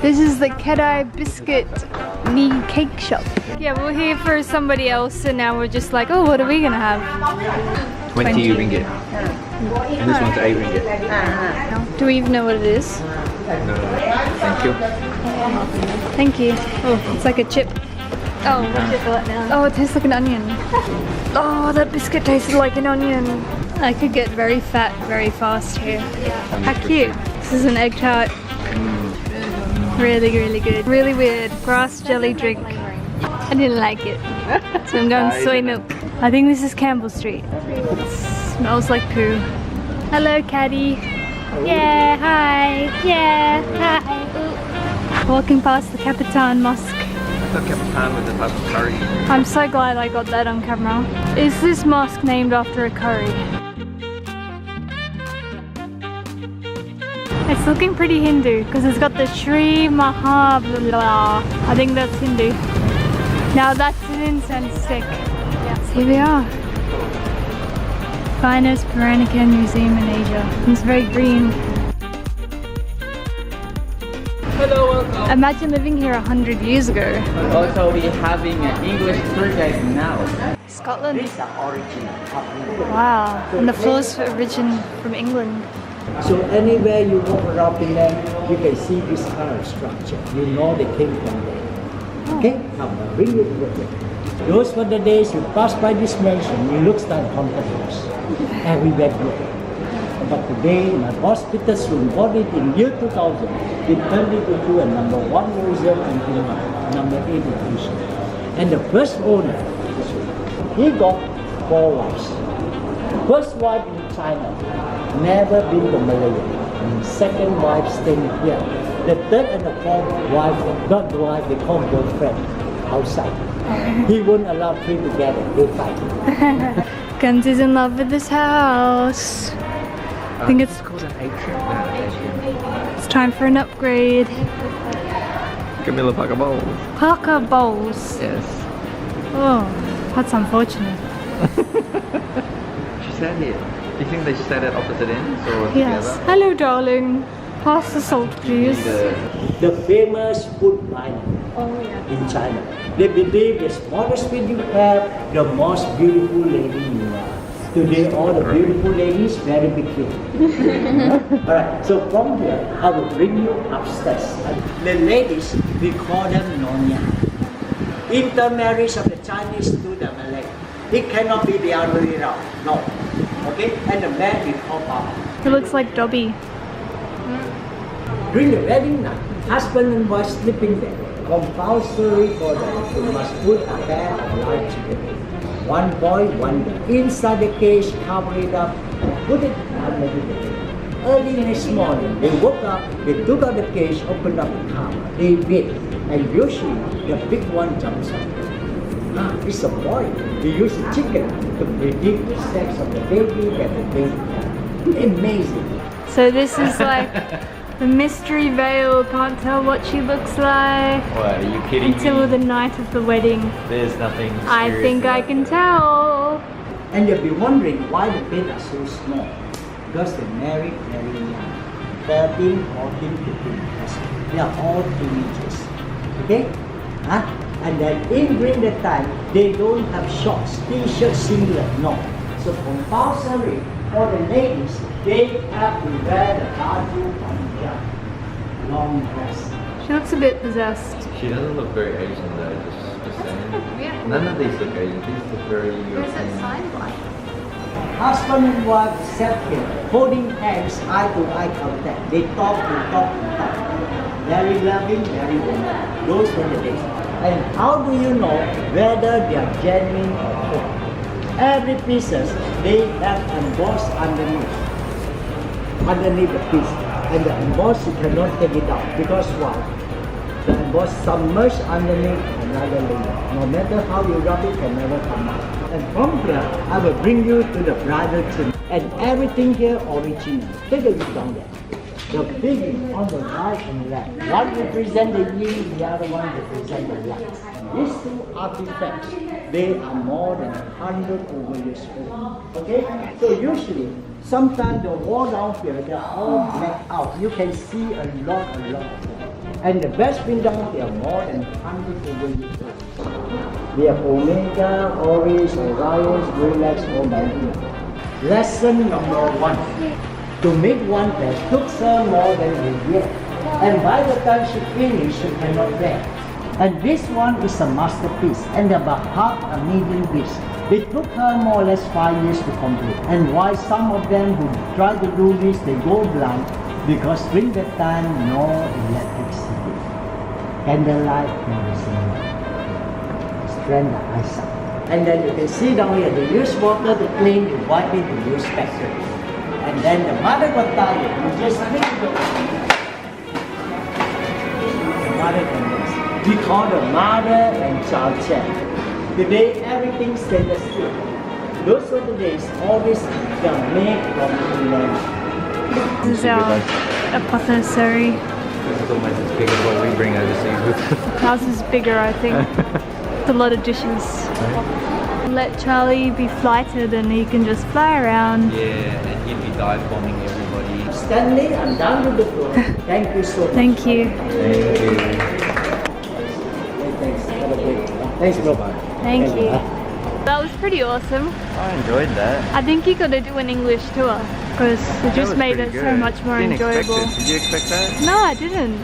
This is the Kedai Biskut knee cake shop. Yeah, we're here for somebody else and now we're just like, oh, what are we gonna have? 20 ringgit. And this one's 8 ringgit. Do we even know what it is? No. Thank you. Thank you. Oh, it's like a chip. Oh, oh, it tastes like an onion. Oh, that biscuit tasted like an onion. I could get very fat very fast here. How cute. This is an egg tart. Really, really good. Really weird. Grass jelly drink. I didn't like it. So I'm going soy milk. I think this is Campbell Street. It smells like poo. Hello, Caddy. Yeah, hi. Yeah, hi. Walking past the Capitan Mosque. I thought Capitan was a type of curry. I'm so glad I got that on camera. Is this mosque named after a curry? It's looking pretty Hindu because it's got the Sri Maha blah, blah. I think that's Hindu. Now that's an incense stick. So here we are. Finest Peranakan Museum in Asia. It's very green. Hello, welcome. Imagine living here 100 years ago. Also, we're having an English tour guide now. Scotland. These are original. Wow. And the floors origin from England. So anywhere you walk around Penang, you can see this kind of structure. You know they came from there. Okay? Now I'll bring you with it. Those were the days you pass by this mansion, you look like haunted house. Everywhere beautiful. But today, my boss Peter's room bought it in year 2000. It turned it into a #1 museum in Penang, #8 in Asia. And the first owner, he got 4 wives. First wife in China, never been to Malaya. And second wife staying here. The third and the fourth wife, not the wife, they call girlfriend outside. He won't allow 3 together, they fight. Guns is in love with this house. I think it's called an atrium. It's time for an upgrade. Camilla Parker Bowl. Parker bowls. Yes. Oh, that's unfortunate. She sat here. Do you think they sat at opposite ends or Yes. together? Hello, darling. Pass the salt, please. The famous food line Oh, yeah. in China. They believe the smaller speed you have, the most beautiful lady you are. Today, all the beautiful ladies, very big feet. Alright, so from here, I will bring you upstairs. The ladies, we call them Nyonya. Intermarriage of the Chinese to the Malay. It cannot be the other way around. No. Okay? And the man we call Baba. It looks like Dobby. During the wedding night, husband and wife sleeping there. Compulsory for them. You must put a pair of live chicken. 1 boy, 1 girl. Inside the cage, cover it up, and put it under the bed. Early next morning, they woke up, they took out the cage, opened up the cover. They wait, and usually the big one jumps up. Ah, it's a boy. They use a chicken to predict the sex of the baby that the baby has. Amazing. So this is like the mystery veil. Can't tell what she looks like What, are you kidding until me? the night of the wedding. There's nothing I think I can tell. And you'll be wondering why the bed are so small. Because they married very young. 13, 14, 15 years. They are all teenagers. Okay? Huh? And then during that time, they don't have shorts, t-shirt, singlet, no. So compulsory for the ladies, they have to wear the baju panjang, long dress. She looks a bit possessed. She doesn't look very Asian though, just saying. None of these look Asian, these look very European. Husband and wife sat here, holding hands, eye to eye contact. They talk and talk and talk. Very loving, very warm. Those were the days. And how do you know whether they are genuine or fake? Every pieces, they have embossed underneath the piece. And the emboss, you cannot take it out. Because why? The emboss submerged underneath another layer. No matter how you rub it, can never come out. And from here, I will bring you to the bridal chamber. And everything here original. Take a look down there. The figure on the right and left. One represents the yin, the other one represents the yang. These 2 artifacts, they are more than 100 over years old. Okay? So usually, Sometimes the wall down here, they're all black out. You can see a lot of them. And the best thing down here, more than 100 over years old. We have Omega, Oris, Orion, Relax, all by here. Lesson number 1. To make one test took her more than a year. And by the time she finished, she cannot bear. And this one is a masterpiece and about half a million bits. It took her more or less 5 years to complete. And why some of them who try to do this, they go blind, because during that time, no electricity. Candlelight, medicine, strain the eyesight. And then you can see down here, they use water to clean, they wipe it, they use spatula. And then the mother got tired, you just clean the mother can use. We call the mother and child chair. Today, everything stainless steel. Those were the days, all this made from England. This is our apothecary. This is almost as big as what we bring overseas with us. Ours is bigger, I think. It's a lot of dishes. Let Charlie be flighted and he can just fly around. Yeah, and he'd be dive bombing everybody. Stanley, I'm done with the tour. Thank you so much. Thank you. Thank you. Thanks. Have a great day. Thanks, bro. Thank you. That was pretty awesome. I enjoyed that. I think you got to do an English tour because it just made it so much more Didn't enjoyable. expect it. Did you expect that? No, I didn't.